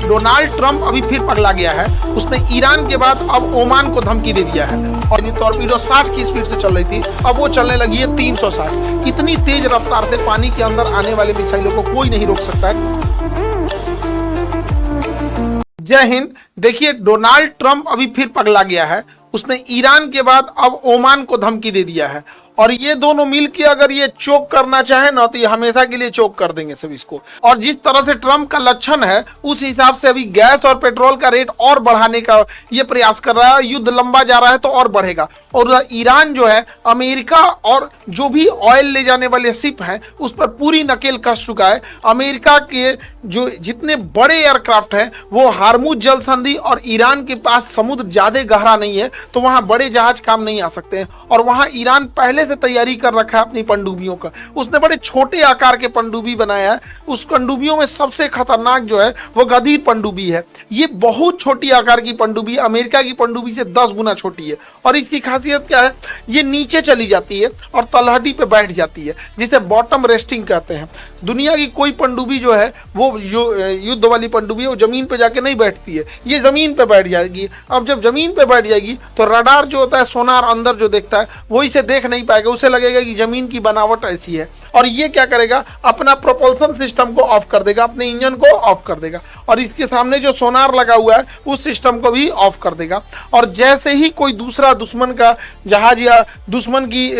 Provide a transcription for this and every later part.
Donald Trump अभी फिर पगला गया है। उसने ईरान के बाद अब ओमान को धमकी दे दिया है और ये टॉर्पीडो 60 की स्पीड से चल रही थी, अब वो चलने लगी है 360। इतनी तेज रफ्तार से पानी के अंदर आने वाले मिसाइलों को कोई नहीं रोक सकता है। जय हिंद। देखिए, डोनाल्ड ट्रंप अभी फिर पगला गया है। उसने ईरान के बाद अब ओमान को धमकी दे दिया है और ये दोनों मिलके अगर ये चोक करना चाहे ना तो ये हमेशा के लिए चोक कर देंगे सब इसको। और जिस तरह से ट्रंप का लक्षण है उस हिसाब से अभी गैस और पेट्रोल का रेट और बढ़ाने का ये प्रयास कर रहा है। युद्ध लंबा जा रहा है तो और बढ़ेगा। और ईरान जो है अमेरिका और जो भी ऑयल ले जाने वाले शिप हैं उस पर पूरी नकेल कस चुका है। अमेरिका के जो जितने बड़े एयरक्राफ्ट हैं वो हार्मुज जल संधि और ईरान के पास समुद्र ज्यादा गहरा नहीं है तो वहां बड़े जहाज काम नहीं आ सकते हैं। और वहां ईरान पहले से तैयारी कर रखा है अपनी पनडुब्बियों का। उसने बड़े छोटे आकार के पनडुब्बी बनाया है। उस पनडुब्बियों में सबसे खतरनाक जो है वो गदीर पनडुब्बी है। ये बहुत छोटी आकार की पनडुब्बी, अमेरिका की पनडुब्बी से 10 गुना छोटी है। और इसकी खासियत क्या है, ये नीचे चली जाती है और तलहटी पे बैठ जाती है जिसे बॉटम रेस्टिंग कहते हैं। दुनिया की कोई पनडुब्बी जो है वो युद्ध वाली पनडुब्बी है वो जमीन पे जाके नहीं बैठती है, ये जमीन पे बैठ जाएगी। अब जब जमीन पे बैठ जाएगी तो रडार जो होता है, सोनार अंदर जो देखता है वो इसे देख नहीं पाएगा, उसे लगेगा कि जमीन की बनावट ऐसी है। और ये क्या करेगा, अपना प्रोपल्सन सिस्टम को ऑफ कर देगा, अपने इंजन को ऑफ कर देगा और इसके सामने जो सोनार लगा हुआ है उस सिस्टम को भी ऑफ कर देगा। और जैसे ही कोई दूसरा दुश्मन का जहाज या दुश्मन की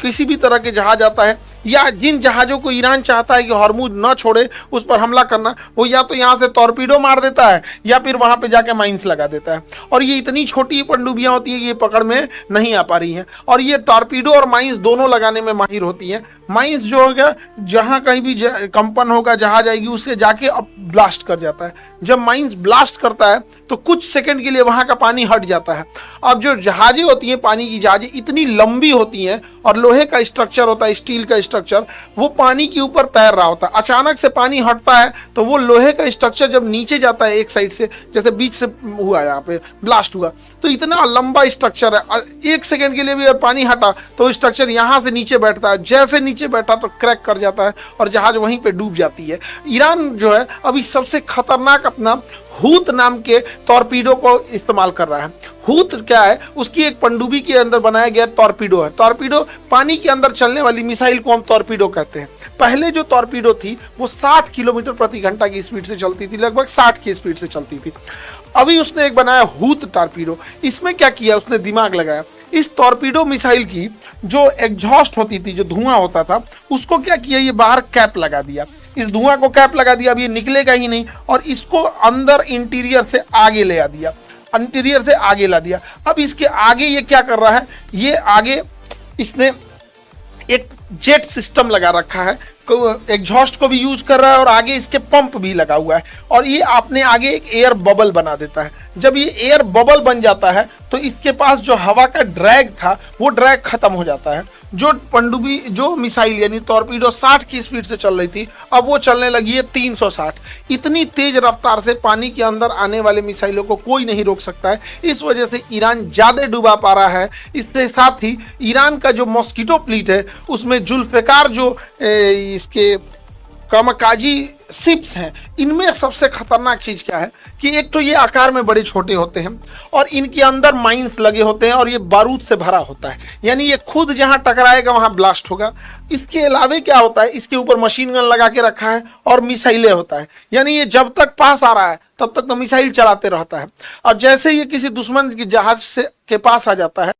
किसी भी तरह के जहाज आता है या जिन जहाजों को ईरान चाहता है कि हॉर्मुज न छोड़े उस पर हमला करना, वो या तो यहाँ से टॉर्पीडो मार देता है या फिर वहां पे जाके माइंस लगा देता है। और ये इतनी छोटी पनडुब्बियां होती है कि ये पकड़ में नहीं आ पा रही हैं। और ये टॉर्पीडो और माइंस दोनों लगाने में माहिर होती हैं। माइंस जो होगा, जहां कहीं भी कंपन होगा जहाज आएगी उससे जाके अब ब्लास्ट कर जाता है। जब माइंस ब्लास्ट करता है तो कुछ सेकंड के लिए वहां का पानी हट जाता है। अब जो जहाजें होती हैं, पानी की जहाजें इतनी लंबी होती हैं और लोहे का स्ट्रक्चर होता है, स्टील का स्ट्रक्चर, वो पानी के ऊपर तैर रहा होता है। अचानक से पानी हटता है तो वो लोहे का स्ट्रक्चर जब नीचे जाता है एक साइड से, जैसे बीच से हुआ यहाँ पे ब्लास्ट हुआ, तो इतना लंबा स्ट्रक्चर है, एक सेकंड के लिए भी अगर पानी हटा तो स्ट्रक्चर यहाँ से नीचे बैठता है। जैसे नीचे बैठा तो क्रैक कर जाता है और जहाज वहीं पे डूब जाती है। ईरान जो है अभी सबसे खतरनाक अपना हूत नाम के टॉर्पीडो को इस्तेमाल कर रहा है। हूत क्या है, उसकी एक पनडुब्बी के अंदर बनाया गया टॉर्पीडो है। टॉर्पीडो पानी के अंदर चलने वाली मिसाइल को हम टॉर्पीडो कहते हैं। पहले जो टॉर्पीडो थी वो 60 किलोमीटर प्रति घंटा की स्पीड से चलती थी, लगभग 60 की स्पीड से चलती थी। अभी उसने एक बनाया हूत टॉर्पीडो। इसमें क्या किया, उसने दिमाग लगाया। इस टॉर्पीडो मिसाइल की जो एग्जॉस्ट होती थी, जो धुआं होता था, उसको क्या किया, ये बाहर कैप लगा दिया। इस धुआं को कैप लगा दिया, अब ये निकलेगा ही नहीं और इसको अंदर इंटीरियर से आगे ले आ दिया, इंटीरियर से आगे ला दिया। अब इसके आगे ये क्या कर रहा है, ये आगे इसने एक जेट सिस्टम लगा रखा है, एग्जॉस्ट को भी यूज कर रहा है और आगे इसके पंप भी लगा हुआ है। और ये अपने आगे एक एयर बबल बना देता है। जब ये एयर बबल बन जाता है तो इसके पास जो हवा का ड्रैग था वो ड्रैग खत्म हो जाता है। जो पनडुब्बी, जो मिसाइल यानी टॉर्पीडो 60 की स्पीड से चल रही थी, अब वो चलने लगी है 360। इतनी तेज रफ्तार से पानी के अंदर आने वाले मिसाइलों को कोई नहीं रोक सकता है। इस वजह से ईरान ज्यादा डूबा पा रहा है। इसके साथ ही ईरान का जो मॉस्किटो फ्लीट है उसमें जुल्फिकार जो इसके कामाकाजी शिप्स हैं, इनमें सबसे खतरनाक चीज क्या है कि एक तो ये आकार में बड़े छोटे होते हैं और इनके अंदर माइंस लगे होते हैं और ये बारूद से भरा होता है, यानी ये खुद जहां टकराएगा वहां ब्लास्ट होगा। इसके अलावे क्या होता है, इसके ऊपर मशीन गन लगा के रखा है और मिसाइलें होता है, यानी ये जब तक पास आ रहा है तब तक तो मिसाइल चलाते रहता है। और जैसे ये किसी दुश्मन की जहाज से के पास आ जाता है